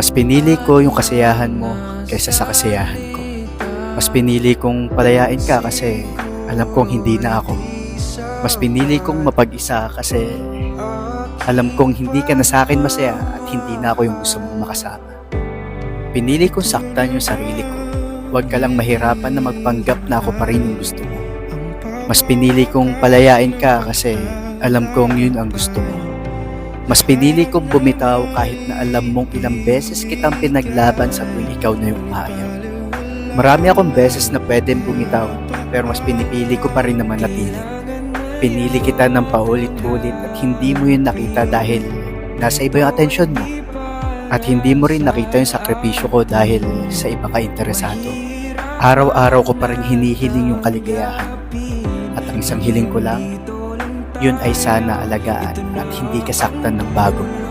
Mas pinili ko yung kasiyahan mo kaysa sa kasiyahan ko. Mas pinili kong palayain ka kasi alam kong hindi na ako. Mas pinili kong mapag-isa kasi alam kong hindi ka na sa akin masaya at hindi na ako yung gusto mong makasama. Pinili kong saktan yung sarili ko. Huwag ka lang mahirapan na magpanggap na ako pa rin yung gusto mo. Mas pinili kong palayain ka kasi alam kong yun ang gusto mo. Mas pinili kong bumitaw kahit na alam mong ilang beses kitang pinaglaban sa tuwing ikaw na yung umayaw. Marami akong beses na pwedeng bumitaw pero mas pinipili ko pa rin na manatili. Pinili kita ng paulit-ulit at hindi mo yun nakita dahil nasa iba yung atensyon mo. At hindi mo rin nakita yung sakripisyo ko dahil sa iba ka interesado. Araw-araw ko pa rin hinihiling yung kaligayahan. At ang isang hiling ko lang, yun ay sana alagaan at hindi kasaktan ng bago mo.